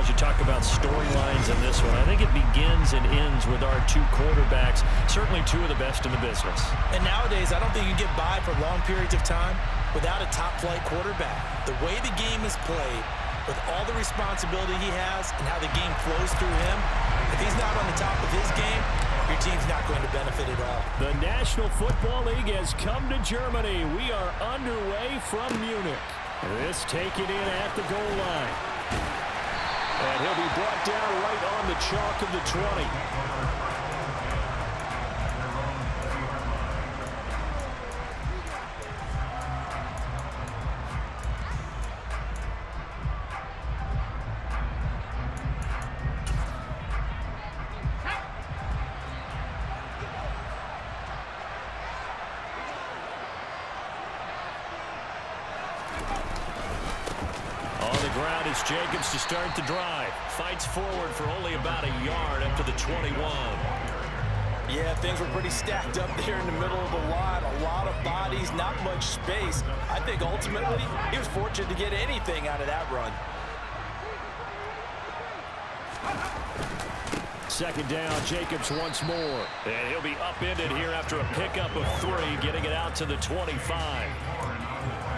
as you talk about storylines in this one, I think it begins and ends with our two quarterbacks, certainly two of the best in the business. And nowadays, I don't think you can get by for long periods of time without a top-flight quarterback. The way the game is played, with all the responsibility he has and how the game flows through him, if he's not on the top of his game, your team's not going to benefit at all. The National Football League has come to Germany. We are underway from Munich. This taken in at the goal line. And he'll be brought down right on the chalk of the 20. Jacobs to start the drive. Fights forward for only about a yard up to the 21. Yeah, things were pretty stacked up there in the middle of the line. A lot of bodies, not much space. I think ultimately he was fortunate to get anything out of that run. Second down, Jacobs once more. And he'll be upended here after a pickup of 3, getting it out to the 25.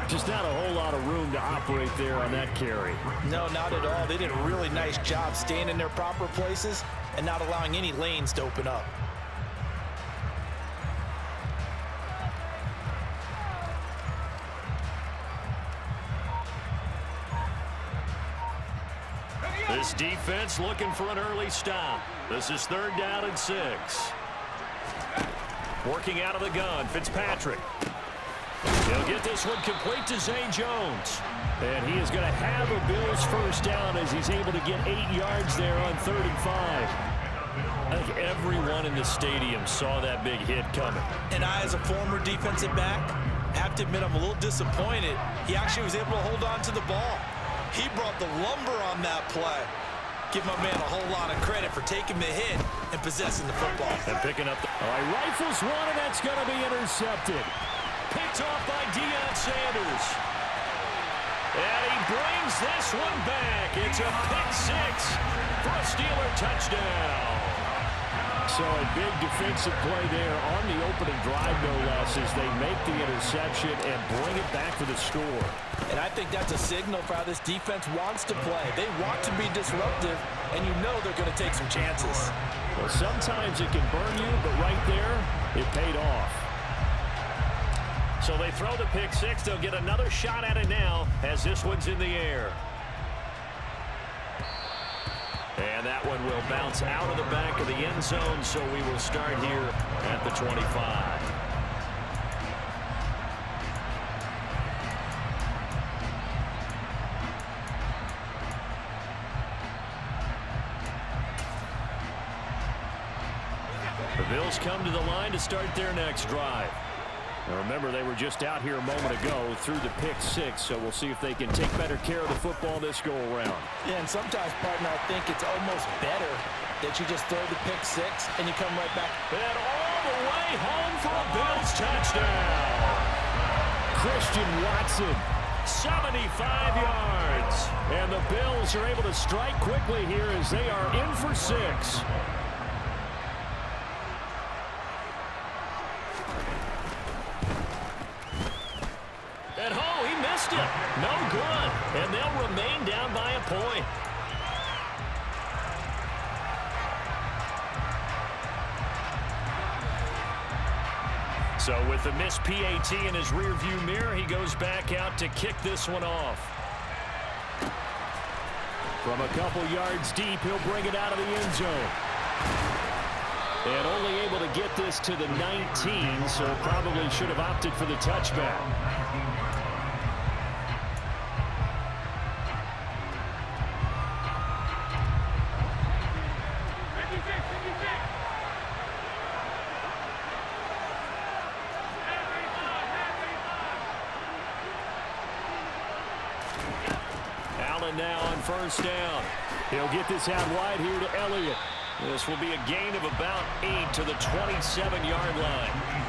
Just not a whole lot of room to operate there on that carry. No, not at all. They did a really nice job staying in their proper places and not allowing any lanes to open up. This defense looking for an early stop. This is 3rd down and 6. Working out of the gun, Fitzpatrick. He'll get this one complete to Zay Jones. And he is going to have a Bills first down as he's able to get 8 yards there on 35. I think everyone in the stadium saw that big hit coming. And I, as a former defensive back, have to admit I'm a little disappointed. He actually was able to hold on to the ball. He brought the lumber on that play. Give my man a whole lot of credit for taking the hit and possessing the football. And picking up the... All right, rifles one, and that's going to be intercepted. Picked off by Deion Sanders. And he brings this one back. It's a pick 6 for a Steeler touchdown. So a big defensive play there on the opening drive, no less, as they make the interception and bring it back for the score. And I think that's a signal for how this defense wants to play. They want to be disruptive, and you know they're going to take some chances. Well, sometimes it can burn you, but right there, it paid off. So they throw the pick 6. They'll get another shot at it now as this one's in the air. And that one will bounce out of the back of the end zone, so we will start here at the 25. The Bills come to the line to start their next drive. Now remember, they were just out here a moment ago through the pick 6, so we'll see if they can take better care of the football this go-around. Yeah, and sometimes, partner, I think it's almost better that you just throw the pick 6 and you come right back. And all the way home for a Bills touchdown. Christian Watson, 75 yards. And the Bills are able to strike quickly here as they are in for 6. At home, he missed it. No good. And they'll remain down by a point. So with the missed PAT in his rearview mirror, he goes back out to kick this one off. From a couple yards deep, he'll bring it out of the end zone. And only able to get this to the 19, so probably should have opted for the touchback. Allen now on first down. He'll get this out wide here to Elliott. This will be a gain of about 8 to the 27-yard line.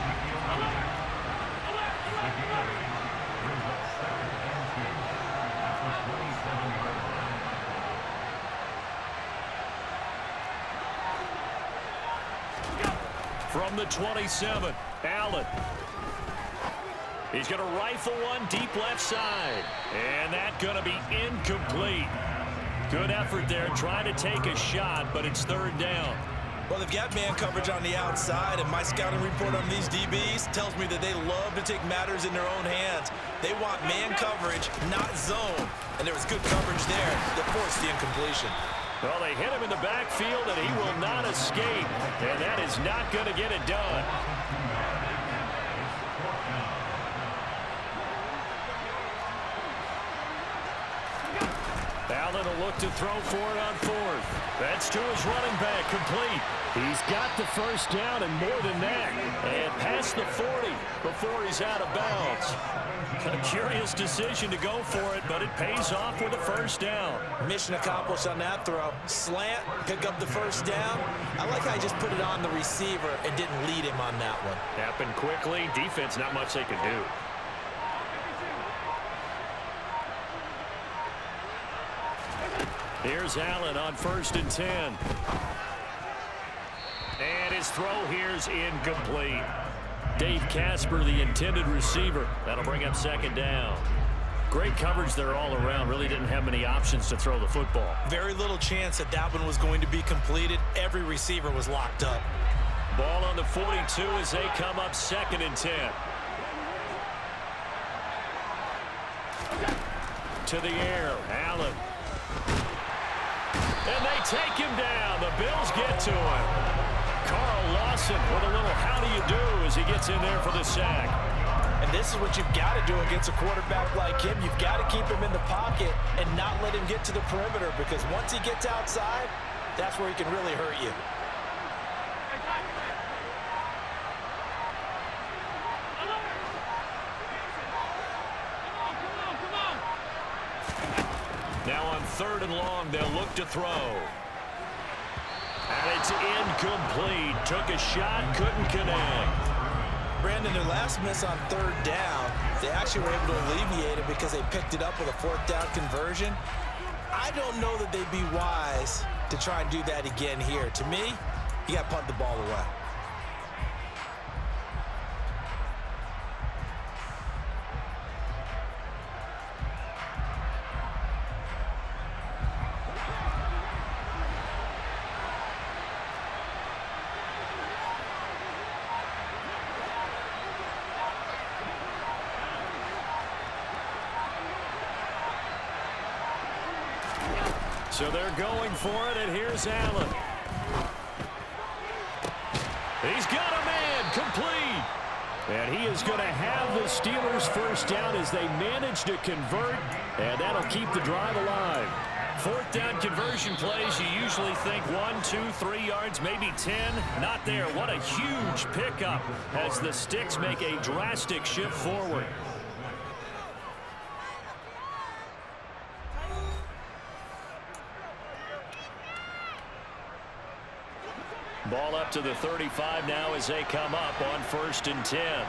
From the 27, Allen. He's going to rifle one deep left side. And that's going to be incomplete. Good effort there trying to take a shot, but it's third down. Well, they've got man coverage on the outside, and my scouting report on these DBs tells me that they love to take matters in their own hands. They want man coverage, not zone. And there was good coverage there that forced the incompletion. Well, they hit him in the backfield, and he will not escape. And that is not going to get it done. Allen will look to throw for it on fourth. That's to his running back, complete. He's got the first down and more than that. And past the 40 before he's out of bounds. A curious decision to go for it, but it pays off with a first down. Mission accomplished on that throw. Slant, pick up the first down. I like how he just put it on the receiver and didn't lead him on that one. Happened quickly. Defense, not much they could do. Here's Allen on 1st and 10. And his throw here's incomplete. Dave Casper, the intended receiver. That'll bring up 2nd down. Great coverage there all around. Really didn't have many options to throw the football. Very little chance that that one was going to be completed. Every receiver was locked up. Ball on the 42 as they come up 2nd and 10. To the air, Allen. And they take him down. The Bills get to him. Carl Lawson with a little how do you do as he gets in there for the sack. And this is what you've got to do against a quarterback like him. You've got to keep him in the pocket and not let him get to the perimeter, because once he gets outside, that's where he can really hurt you. Now on 3rd and long, they'll look to throw. And it's incomplete. Took a shot, couldn't connect. Brandon, their last miss on 3rd down, they actually were able to alleviate it because they picked it up with a 4th down conversion. I don't know that they'd be wise to try and do that again here. To me, you got to punt the ball away. So they're going for it, and here's Allen. He's got a man, complete. And he is going to have the Steelers' first down as they manage to convert, and that'll keep the drive alive. 4th down conversion plays, you usually think 1, 2, 3 yards, maybe 10. Not there. What a huge pickup as the Sticks make a drastic shift forward. Ball up to the 35 now as they come up on 1st and 10.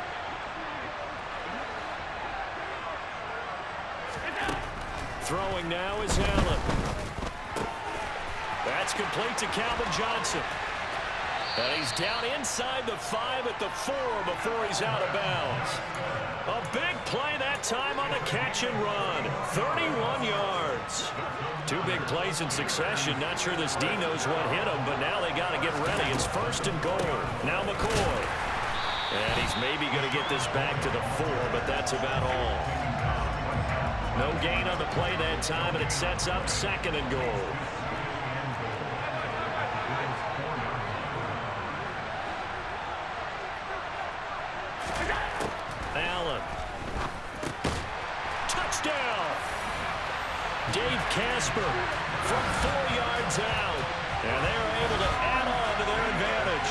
Throwing now is Allen. That's complete to Calvin Johnson. And he's down inside the 5 at the 4 before he's out of bounds. A big play that time on the catch and run. 31 yards. 2 big plays in succession. Not sure this D knows what hit him, but now they got to get ready. It's 1st and goal. Now McCoy. And he's maybe going to get this back to the 4, but that's about all. No gain on the play that time, and it sets up 2nd and goal. Allen. Touchdown. Dave Casper from 4 yards out. And they're able to add on to their advantage.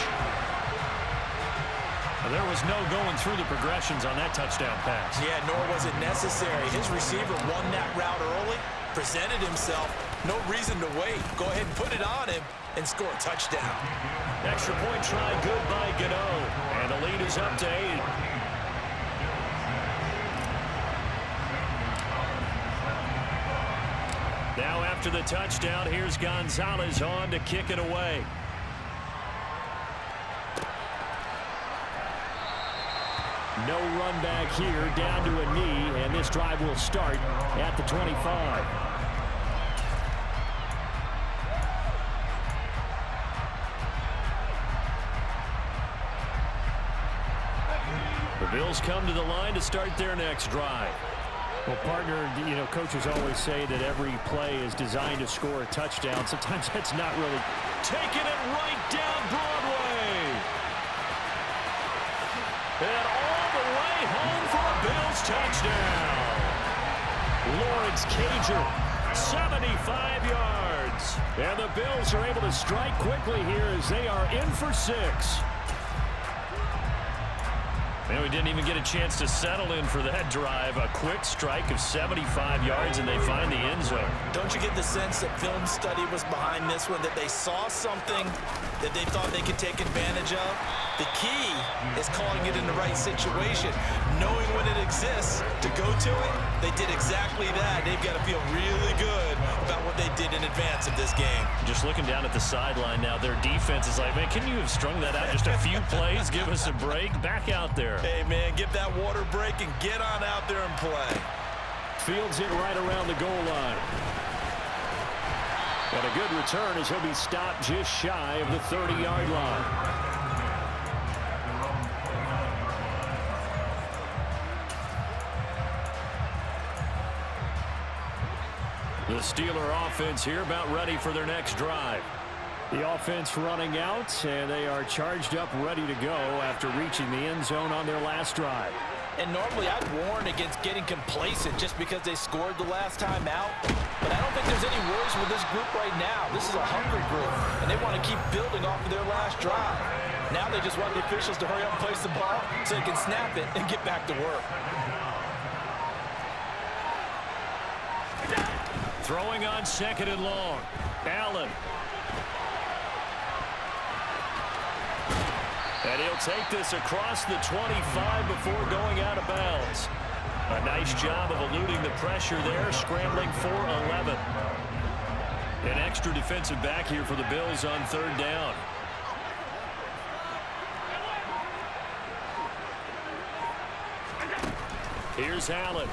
There was no going through the progressions on that touchdown pass. Yeah, nor was it necessary. His receiver won that route early, presented himself. No reason to wait. Go ahead and put it on him and score a touchdown. Extra point try good by Gano. And the lead is up to 8. Now after the touchdown, here's Gonzalez on to kick it away. No run back here, down to a knee, and this drive will start at the 25. The Bills come to the line to start their next drive. Well, partner, you know, coaches always say that every play is designed to score a touchdown. Sometimes that's not really. Taking it right down Broadway. And all the way home for a Bills touchdown. Lawrence Cager, 75 yards. And the Bills are able to strike quickly here as they are in for 6. And we didn't even get a chance to settle in for that drive. A quick strike of 75 yards, and they find the end zone. Don't you get the sense that film study was behind this one, that they saw something that they thought they could take advantage of? The key is calling it in the right situation, knowing when it exists to go to it. They did exactly that. They've got to feel really good about what they did in advance of this game. Just looking down at the sideline now, their defense is like, man, can you have strung that out just a few plays? Give us a break. Back out there. Hey, man, give that water break and get on out there and play. Fields it right around the goal line. And a good return as he'll be stopped just shy of the 30-yard line. The Steeler offense here about ready for their next drive. The offense running out, and they are charged up, ready to go after reaching the end zone on their last drive. And normally I'd warn against getting complacent just because they scored the last time out. But I don't think there's any worries with this group right now. This is a hungry group, and they want to keep building off of their last drive. Now they just want the officials to hurry up and place the ball so they can snap it and get back to work. Throwing on 2nd and long. Allen. And he'll take this across the 25 before going out of bounds. A nice job of eluding the pressure there, scrambling for 11. An extra defensive back here for the Bills on 3rd down. Here's Allen.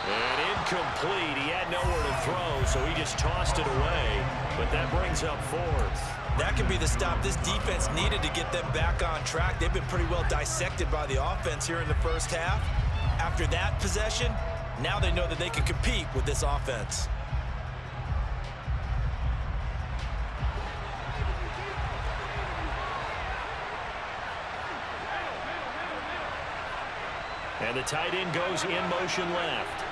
And incomplete. He had nowhere to throw, so he just tossed it away. But that brings up 4th. That could be the stop this defense needed to get them back on track. They've been pretty well dissected by the offense here in the first half. After that possession, now they know that they can compete with this offense. And the tight end goes in motion left.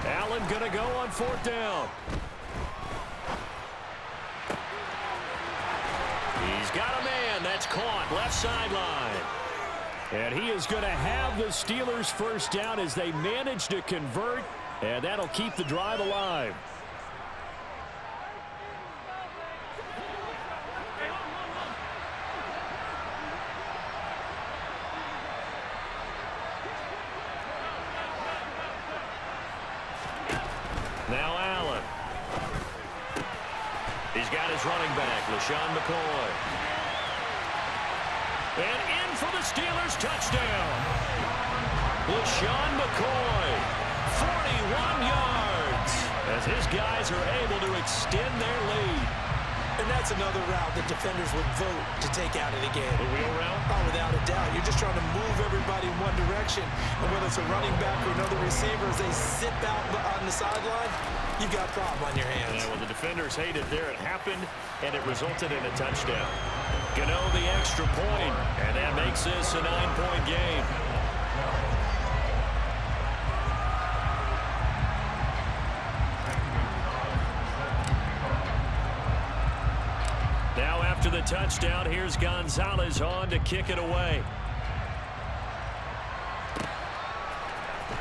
Allen going to go on 4th down. He's got a man. That's caught left sideline. And he is going to have the Steelers' first down as they manage to convert. And that'll keep the drive alive. Now Allen. He's got his running back, LaShawn McCoy. And in for the Steelers touchdown. LaShawn McCoy, 41 yards, as his guys are able to extend their lead. And that's another route that defenders would vote to take out of the game. The wheel route? Oh, without a doubt. You're just trying to move everybody in one direction. And whether it's a running back or another receiver, as they sit out on the sideline, you've got a problem on your hands. Yeah, well, the defenders hate it there. It happened, and it resulted in a touchdown. Gano the extra point, and that makes this a 9-point game. Now after the touchdown, here's Gonzalez on to kick it away.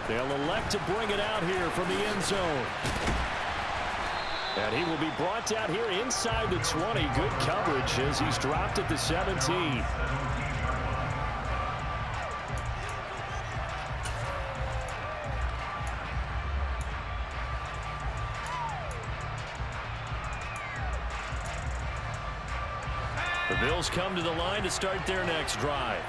They'll elect to bring it out here from the end zone. And he will be brought out here inside the 20. Good coverage as he's dropped at the 17. Bills come to the line to start their next drive.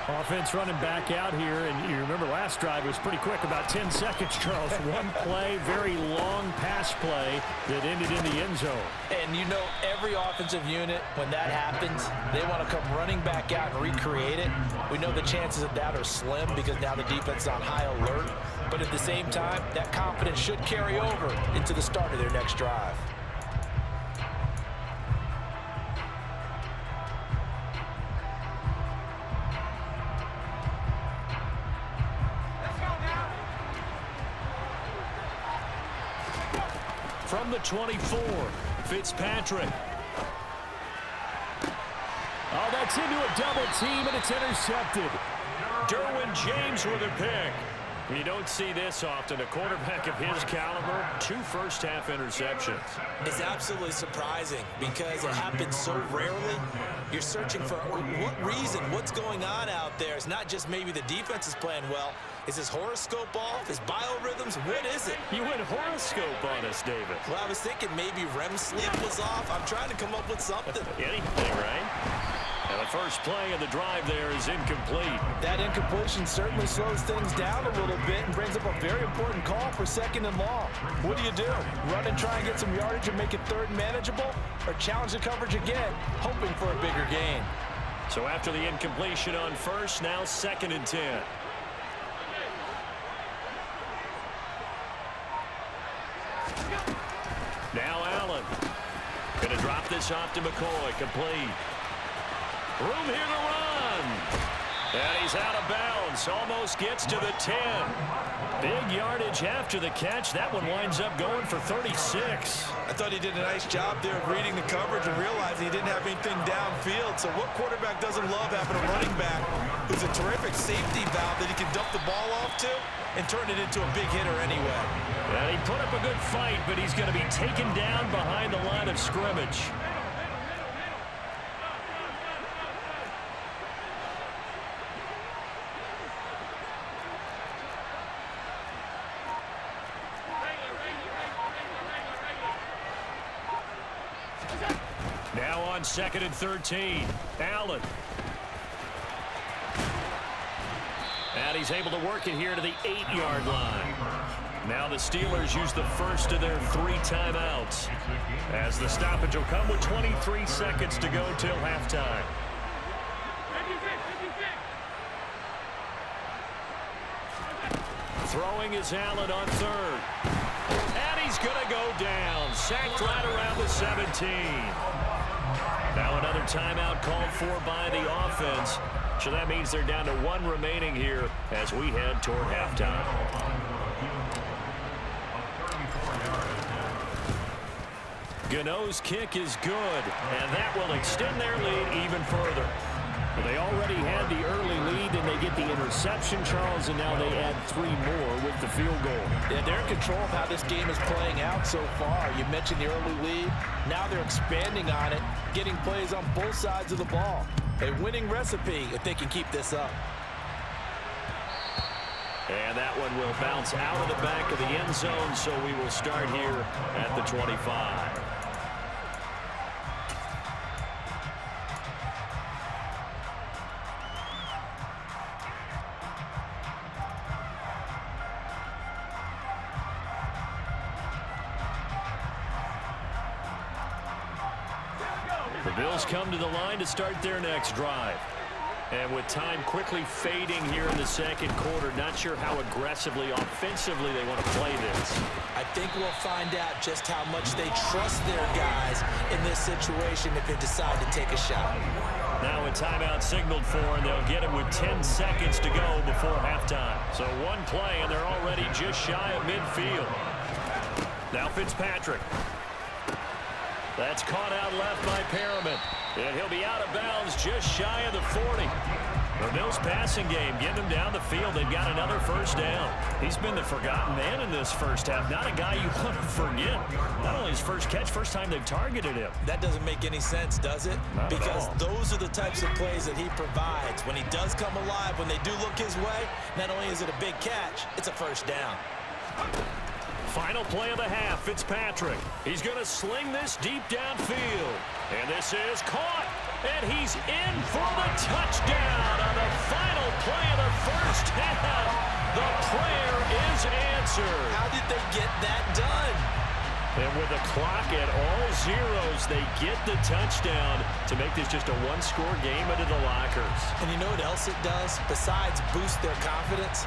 Offense running back out here, and you remember last drive was pretty quick, about 10 seconds, Charles. One play, very long pass play that ended in the end zone. And you know every offensive unit, when that happens, they want to come running back out and recreate it. We know the chances of that are slim because now the defense is on high alert. But at the same time, that confidence should carry over into the start of their next drive. From the 24, Fitzpatrick. Oh, that's into a double team, and it's intercepted. Derwin James with a pick. You don't see this often. A quarterback of his caliber, 2 first-half interceptions. It's absolutely surprising because it happens so rarely. You're searching for what reason, what's going on out there. It's not just maybe the defense is playing well. Is his horoscope off? His biorhythms? What is it? You went horoscope on us, David. Well, I was thinking maybe REM sleep was off. I'm trying to come up with something. Anything, right? And the first play of the drive there is incomplete. That incompletion certainly slows things down a little bit and brings up a very important call for 2nd and long. What do you do? Run and try and get some yardage and make it 3rd and manageable? Or challenge the coverage again, hoping for a bigger gain? So after the incompletion on first, now 2nd and 10. Now Allen. Going to drop this off to McCoy. Complete. Room here to run. And he's out of bounds. Almost gets to the 10. Big yardage after the catch. That one winds up going for 36. I thought he did a nice job there of reading the coverage and realizing he didn't have anything downfield. So what quarterback doesn't love having a running back who's a terrific safety valve that he can dump the ball off to and turn it into a big hitter anyway? Well, he put up a good fight, but he's going to be taken down behind the line of scrimmage. Now on 2nd and 13, Allen. And he's able to work it here to the 8-yard line. Now the Steelers use the first of their 3 timeouts, as the stoppage will come with 23 seconds to go till halftime. Throwing is Allen on 3rd. And he's going to go down. Sacked right around the 17. Now another timeout called for by the offense. So that means they're down to 1 remaining here as we head toward halftime. Gano's kick is good, and that will extend their lead even further. Well, they already had the early lead, and they get the interception, Charles, and now they add 3 more with the field goal. Yeah, they're in control of how this game is playing out so far. You mentioned the early lead. Now they're expanding on it, getting plays on both sides of the ball. A winning recipe if they can keep this up. And that one will bounce out of the back of the end zone, so we will start here at the 25. The Bills come to the line to start their next drive. And with time quickly fading here in the 2nd quarter, not sure how aggressively, offensively they want to play this. I think we'll find out just how much they trust their guys in this situation if they decide to take a shot. Now a timeout signaled for, and they'll get him with 10 seconds to go before halftime. So 1 play, and they're already just shy of midfield. Now Fitzpatrick. That's caught out left by Perriman. And he'll be out of bounds just shy of the 40. The Bills passing game, getting him down the field. They've got another first down. He's been the forgotten man in this first half. Not a guy you want to forget. Not only his first catch, first time they've targeted him. That doesn't make any sense, does it? Not because at all. Those are the types of plays that he provides. When he does come alive, when they do look his way, not only is it a big catch, it's a first down. Final play of the half, Fitzpatrick. He's going to sling this deep downfield. And this is caught. And he's in for the touchdown on the final play of the first half. The prayer is answered. How did they get that done? And with the clock at all zeros, they get the touchdown to make this just a one-score game into the lockers. And you know what else it does? Besides boost their confidence,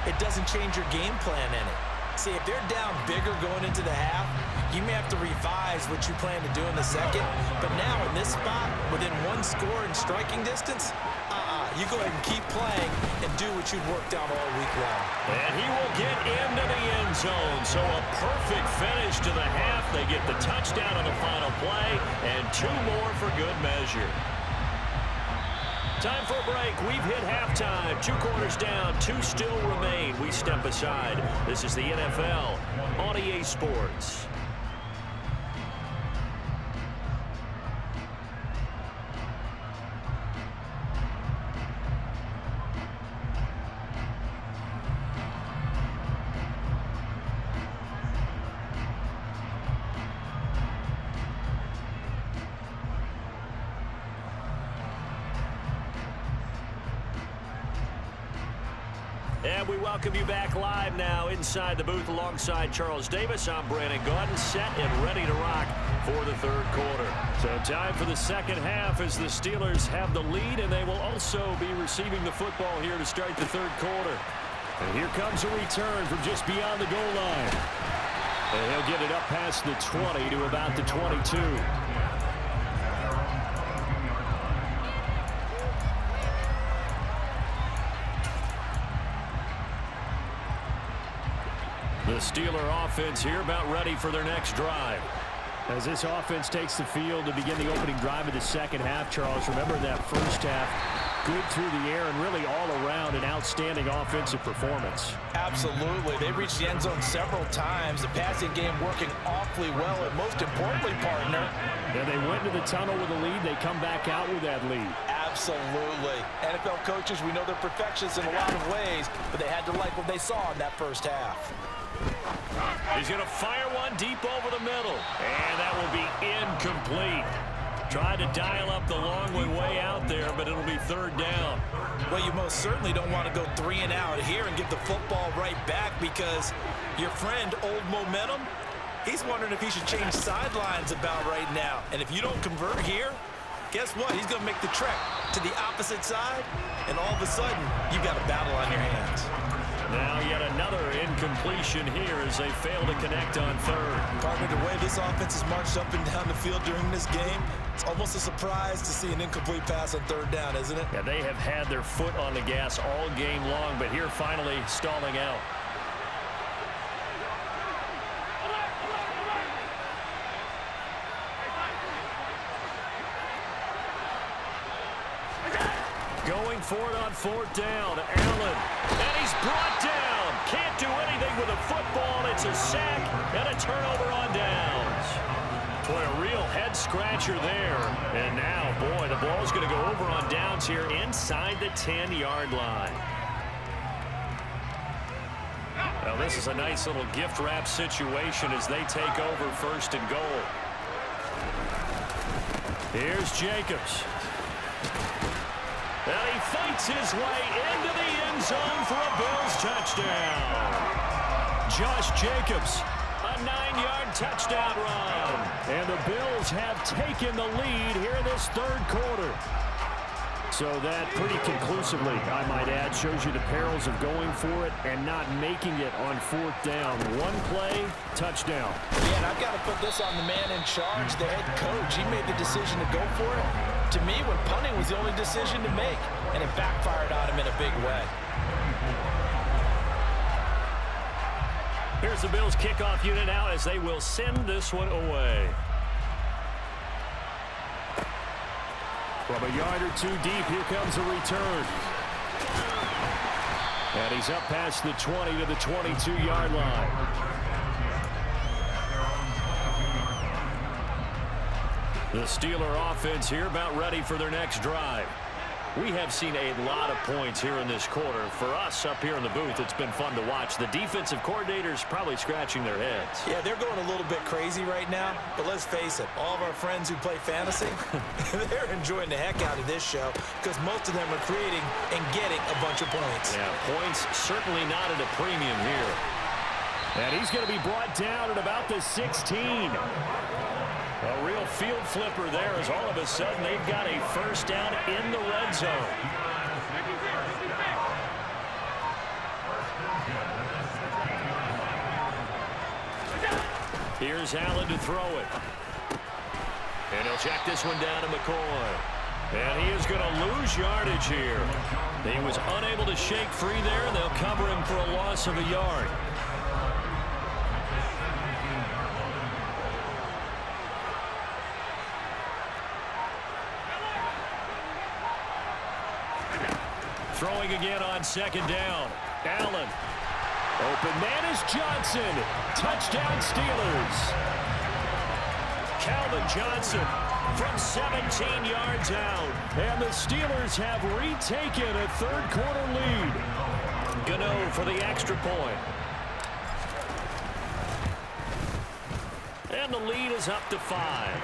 it doesn't change your game plan any. See, if they're down bigger going into the half, you may have to revise what you plan to do in the second. But now in this spot, within one score and striking distance, you go ahead and keep playing and do what you've worked out all week long. And he will get into the end zone. So a perfect finish to the half. They get the touchdown on the final play and 2 more for good measure. Time for a break. We've hit halftime. 2 quarters down, 2 still remain. We step aside. This is the NFL on EA Sports. And we welcome you back live now inside the booth alongside Charles Davis. I'm Brandon Gaudin, set and ready to rock for the third quarter. So time for the second half as the Steelers have the lead, and they will also be receiving the football here to start the third quarter. And here comes a return from just beyond the goal line. And he'll get it up past the 20 to about the 22. The Steeler offense here about ready for their next drive. As this offense takes the field to begin the opening drive of the second half, Charles, remember that first half, good through the air and really all around an outstanding offensive performance. Absolutely. They reached the end zone several times. The passing game working awfully well, and most importantly, partner. And they went to the tunnel with a lead. They come back out with that lead. Absolutely. NFL coaches, we know they're perfectionists in a lot of ways, but they had to like what they saw in that first half. He's going to fire one deep over the middle. And that will be incomplete. Tried to dial up the long one way out there, but it'll be third down. Well, you most certainly don't want to go 3 and out here and give the football right back, because your friend, Old Momentum, he's wondering if he should change sidelines about right now. And if you don't convert here, guess what? He's going to make the trek to the opposite side, and all of a sudden, you've got a battle on your hands. Now yet another incompletion here as they fail to connect on third. Partner, the way this offense has marched up and down the field during this game, it's almost a surprise to see an incomplete pass on third down, isn't it? Yeah, they have had their foot on the gas all game long, but here finally stalling out. Going for it on fourth down. Allen. And he's brought down. Can't do anything with a football. It's a sack and a turnover on downs. Boy, a real head scratcher there. And now, boy, the ball's going to go over on downs here inside the 10-yard line. Well, this is a nice little gift wrap situation as they take over first and goal. Here's Jacobs. And he fights his way into the end zone for a Bills touchdown. Josh Jacobs, a 9-yard touchdown run. And the Bills have taken the lead here in this third quarter. So that pretty conclusively, I might add, shows you the perils of going for it and not making it on fourth down. One play, touchdown. Yeah, and I've got to put this on the man in charge, the head coach. He made the decision to go for it. To me, when punting was the only decision to make, and it backfired on him in a big way. Here's the Bills kickoff unit now as they will send this one away. From a yard or 2 deep, here comes a return. And he's up past the 20 to the 22-yard line. The Steeler offense here about ready for their next drive. We have seen a lot of points here in this quarter. For us up here in the booth, it's been fun to watch. The defensive coordinators probably scratching their heads. Yeah, they're going a little bit crazy right now, but let's face it, all of our friends who play fantasy, they're enjoying the heck out of this show because most of them are creating and getting a bunch of points. Yeah, points certainly not at a premium here. And he's going to be brought down at about the 16. A real field flipper there as all of a sudden they've got a first down in the red zone. Here's Allen to throw it. And he'll check this one down to McCoy. And he is going to lose yardage here. He was unable to shake free there, and they'll cover him for a loss of a yard. Throwing again on second down. Allen. Open man is Johnson. Touchdown Steelers. Calvin Johnson from 17 yards out. And the Steelers have retaken a third-quarter lead. Gano for the extra point. And the lead is up to 5.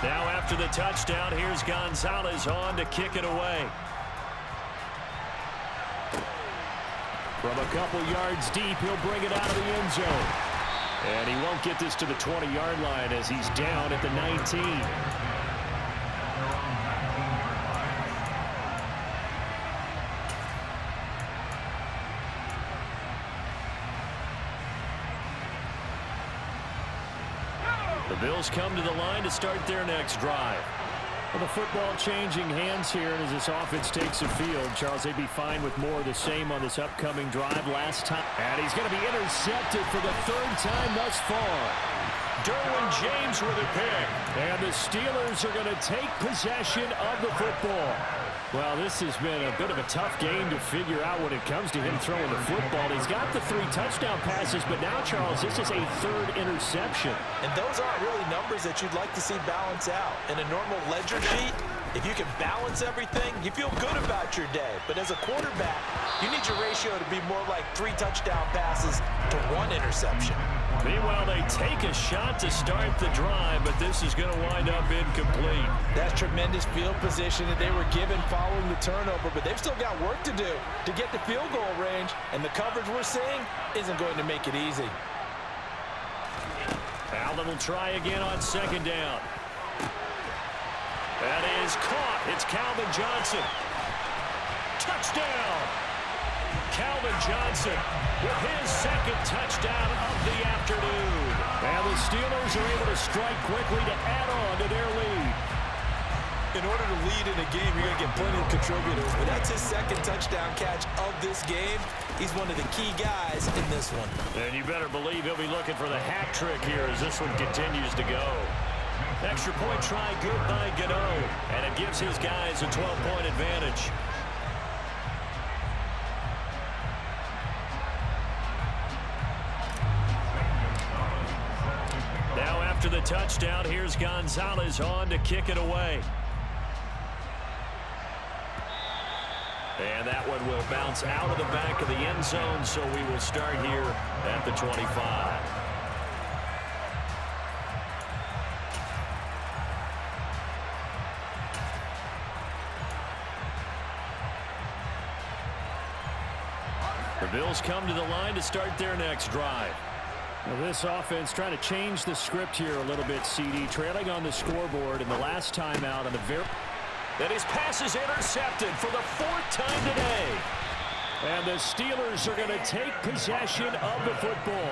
Now after the touchdown, here's Gonzalez on to kick it away. From a couple yards deep, he'll bring it out of the end zone. And he won't get this to the 20-yard line as he's down at the 19. The Bills come to the line to start their next drive. Well, the football changing hands here, and as this offense takes the field, Charles, they'd be fine with more of the same on this upcoming drive last time. And he's going to be intercepted for the third time thus far. Derwin James with a pick. And the Steelers are going to take possession of the football. Well, this has been a bit of a tough game to figure out when it comes to him throwing the football. He's got the 3 touchdown passes, but now, Charles, this is a third interception. And those aren't really numbers that you'd like to see balance out. In a normal ledger sheet, if you can balance everything, you feel good about your day. But as a quarterback, you need your ratio to be more like 3 touchdown passes to 1 interception. Meanwhile, they take a shot to start the drive, but this is going to wind up incomplete. That's tremendous field position that they were given following the turnover, but they've still got work to do to get the field goal range, and the coverage we're seeing isn't going to make it easy. Allen will try again on second down. That is caught. It's Calvin Johnson. Touchdown! Calvin Johnson with his second touchdown of the afternoon. And the Steelers are able to strike quickly to add on to their lead. In order to lead in a game, you're going to get plenty of contributors, but that's his second touchdown catch of this game. He's one of the key guys in this one. And you better believe he'll be looking for the hat trick here as this one continues to go. Extra point try good by Gano, and it gives his guys a 12-point advantage. Now after the touchdown, here's Gonzalez on to kick it away. And that one will bounce out of the back of the end zone, so we will start here at the 25. The Bills come to the line to start their next drive. Well, this offense trying to change the script here a little bit, CD. Trailing on the scoreboard in the last time out on the very... And his pass is intercepted for the 4th time today. And the Steelers are going to take possession of the football.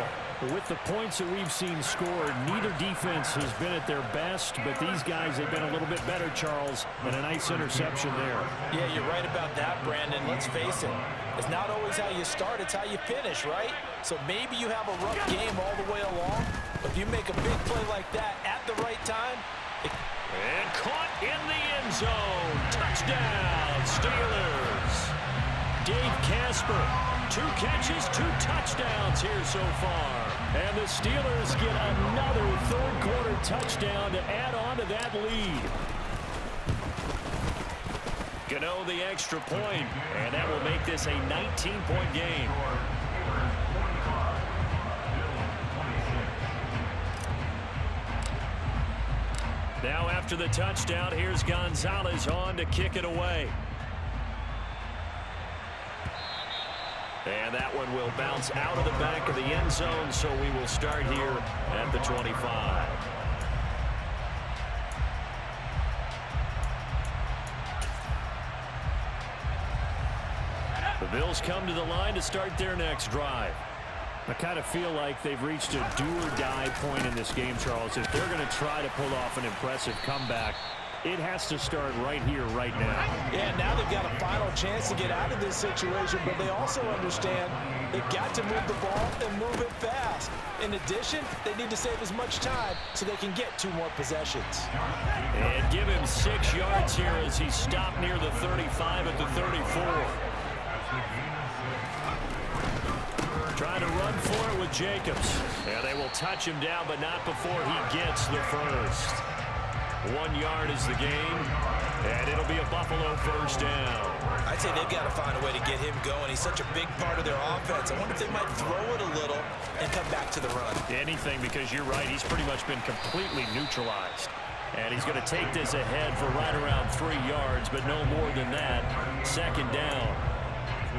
With the points that we've seen scored, neither defense has been at their best, but these guys have been a little bit better, Charles, and a nice interception there. Yeah, you're right about that, Brandon. Let's face it. It's not always how you start, it's how you finish, right? So maybe you have a rough game all the way along, but if you make a big play like that at the right time, And caught in the end zone. Touchdown, Steelers. Dave Casper, 2 catches, 2 touchdowns here so far. And the Steelers get another third-quarter touchdown to add on to that lead. Gano the extra point, and that will make this a 19-point game. Now after the touchdown, here's Gonzalez on to kick it away. And that one will bounce out of the back of the end zone, so we will start here at the 25. The Bills come to the line to start their next drive. I kind of feel like they've reached a do-or-die point in this game, Charles. If they're going to try to pull off an impressive comeback, it has to start right here, right now. Yeah, now they've got a final chance to get out of this situation, but they also understand they've got to move the ball and move it fast. In addition, they need to save as much time so they can get 2 more possessions. And give him 6 yards here as he stopped near the 35 at the 34. Trying to run for it with Jacobs. And they will touch him down, but not before he gets the first. 1 yard is the gain, and it'll be a Buffalo first down. I'd say they've got to find a way to get him going. He's such a big part of their offense. I wonder if they might throw it a little and come back to the run. Anything, because you're right. He's pretty much been completely neutralized. And he's going to take this ahead for right around 3 yards, but no more than that. 2nd down.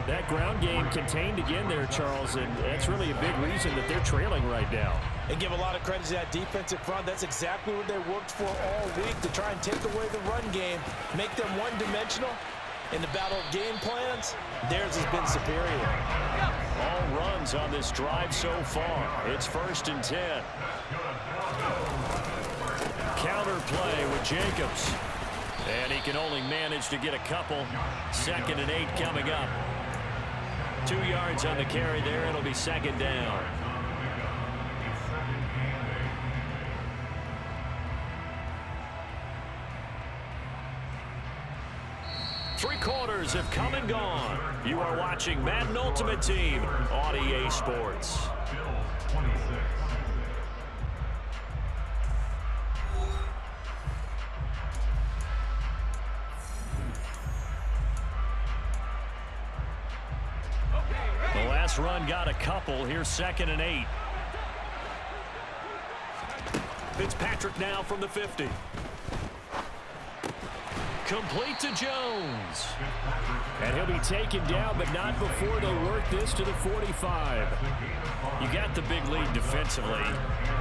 That ground game contained again there, Charles, and that's really a big reason that they're trailing right now. And give a lot of credit to that defensive front. That's exactly what they worked for all week, to try and take away the run game, make them one-dimensional. In the battle of game plans, theirs has been superior. All runs on this drive so far. It's 1st and 10. Counter play with Jacobs. And he can only manage to get a couple. 2nd and 8 coming up. 2 yards on the carry there. It'll be 2nd down. Three quarters have come and gone. You are watching Madden Ultimate Team on EA Sports. The last run got a couple. Here's 2nd and 8. Fitzpatrick now from the 50. Complete to Jones. And he'll be taken down, but not before they work this to the 45. You got the big lead defensively.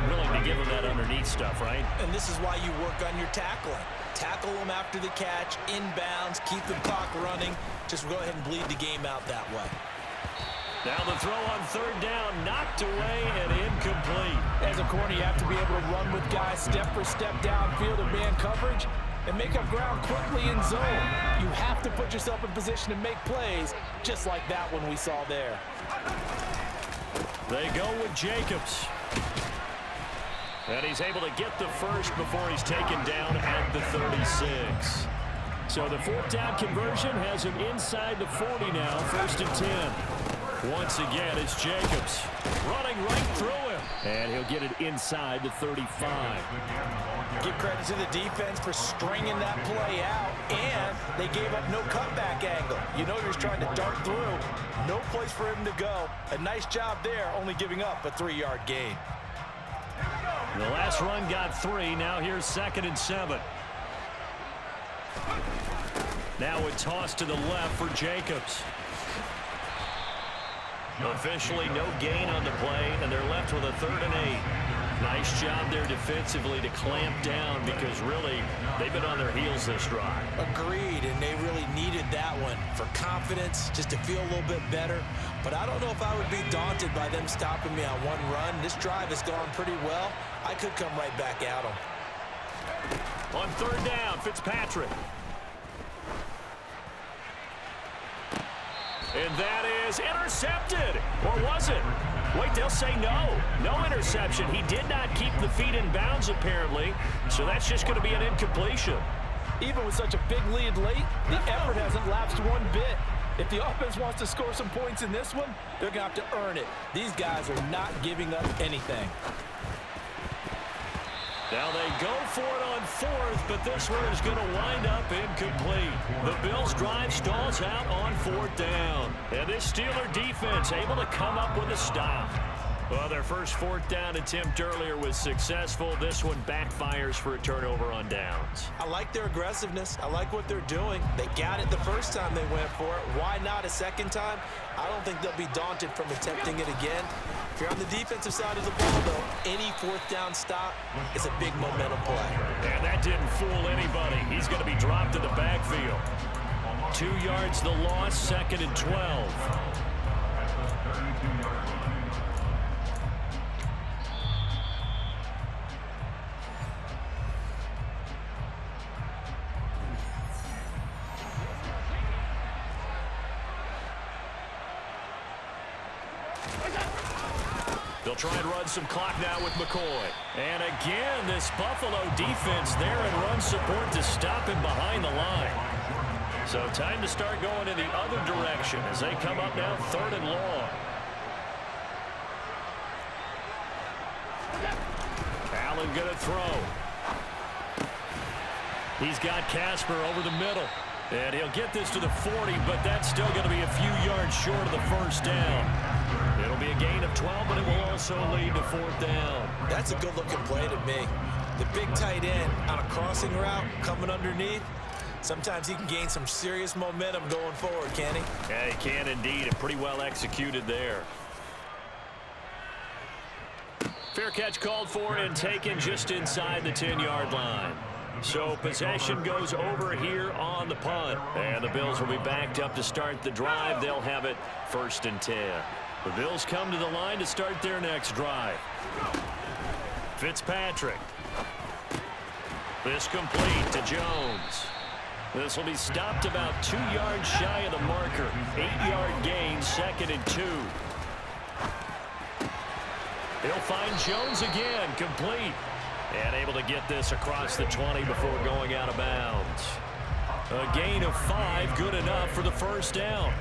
Willing to give him that underneath stuff, right? And this is why you work on your tackling. Tackle them after the catch, inbounds, keep the clock running. Just go ahead and bleed the game out that way. Now the throw on 3rd down, knocked away and incomplete. As a corner, you have to be able to run with guys step for step downfield in man coverage and make up ground quickly in zone. You have to put yourself in position to make plays, just like that one we saw there. They go with Jacobs. And he's able to get the first before he's taken down at the 36. So the 4th down conversion has him inside the 40 now, 1st and 10. Once again, it's Jacobs running right through him. And he'll get it inside the 35. Give credit to the defense for stringing that play out, and they gave up no cutback angle. You know he was trying to dart through. No place for him to go. A nice job there, only giving up a 3-yard gain. The last run got 3. Now here's 2nd and 7. Now a toss to the left for Jacobs. Officially no gain on the play, and they're left with a 3rd and 8. Nice job there defensively to clamp down, because really they've been on their heels this drive. Agreed, and they really needed that one for confidence, just to feel a little bit better. But I don't know if I would be daunted by them stopping me on one run. This drive has gone pretty well. I could come right back at them. On 3rd down, Fitzpatrick. And that is intercepted. Or was it? Wait, they'll say no. No interception. He did not keep the feet in bounds, apparently. So that's just going to be an incompletion. Even with such a big lead late, the effort hasn't lapsed one bit. If the offense wants to score some points in this one, they're going to have to earn it. These guys are not giving up anything. Now they go for it on fourth, but this one is going to wind up incomplete. The Bills' drive stalls out on fourth down. And this Steeler defense able to come up with a stop. Well, their first fourth down attempt earlier was successful. This one backfires for a turnover on downs. I like their aggressiveness. I like what they're doing. They got it the first time they went for it. Why not a second time? I don't think they'll be daunted from attempting it again. If you're on the defensive side of the ball, though, any fourth down stop is a big momentum play. And that didn't fool anybody. He's going to be dropped in the backfield. 2 yards the loss, 2nd and 12. They'll try and run some clock now with McCoy. And again, this Buffalo defense there in run support to stop him behind the line. So time to start going in the other direction as they come up now 3rd and long. Allen going to throw. He's got Casper over the middle. And he'll get this to the 40, but that's still going to be a few yards short of the first down. It'll be a gain of 12, but it will also lead to 4th down. That's a good-looking play to me. The big tight end on a crossing route coming underneath. Sometimes he can gain some serious momentum going forward, can he? Yeah, he can indeed, and pretty well executed there. Fair catch called for and taken just inside the 10-yard line. So possession goes over here on the punt. And the Bills will be backed up to start the drive. They'll have it 1st and 10. The Bills come to the line to start their next drive. Fitzpatrick. This complete to Jones. This will be stopped about 2 yards shy of the marker. 8-yard gain, 2nd and 2. He'll find Jones again, complete. And able to get this across the 20 before going out of bounds. A gain of 5, good enough for the first down.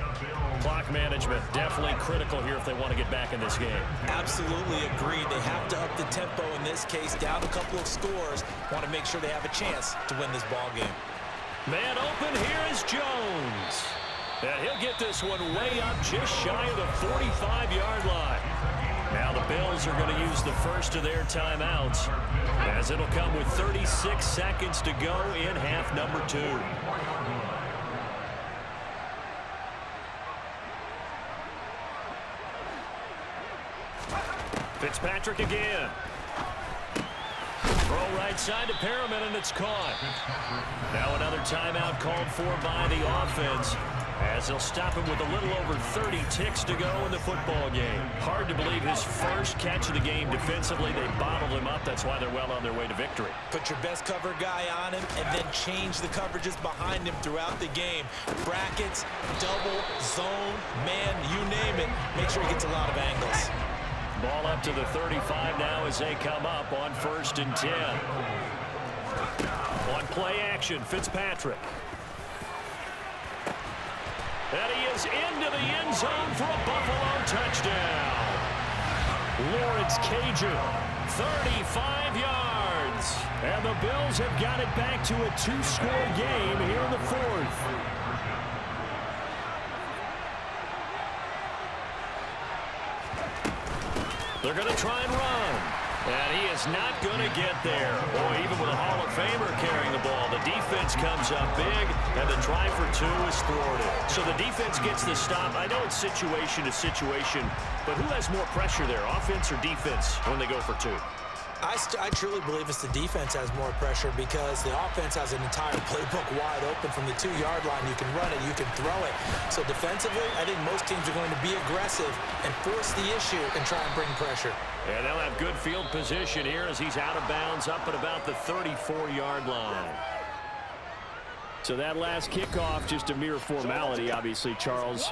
Clock management definitely critical here if they want to get back in this game. Absolutely agreed. They have to up the tempo in this case, down a couple of scores. Want to make sure they have a chance to win this ball game. Man open, here is Jones. And he'll get this one way up just shy of the 45-yard line. Now the Bills are going to use the first of their timeouts, as it'll come with 36 seconds to go in half number 2. Fitzpatrick again. Throw right side to Perriman, and it's caught. Now another timeout called for by the offense, as they'll stop him with a little over 30 ticks to go in the football game. Hard to believe his first catch of the game defensively. They bottled him up. That's why they're well on their way to victory. Put your best cover guy on him and then change the coverages behind him throughout the game. Brackets, double, zone, man, you name it. Make sure he gets a lot of angles. Ball up to the 35 now as they come up on 1st and 10. On play action, Fitzpatrick. And he is into the end zone for a Buffalo touchdown. Lawrence Cager, 35 yards. And the Bills have got it back to a 2-score game here in the 4th. They're going to try and run. And he is not going to get there. Boy, even with a Hall of Famer carrying the ball, the defense comes up big, and the try for 2 is thwarted. So the defense gets the stop. I know it's situation to situation, but who has more pressure there, offense or defense, when they go for 2? I truly believe it's the defense has more pressure because the offense has an entire playbook wide open from the 2-yard line. You can run it, you can throw it. So defensively, I think most teams are going to be aggressive and force the issue and try and bring pressure. And they'll have good field position here as he's out of bounds up at about the 34-yard line. So that last kickoff, just a mere formality, obviously, Charles.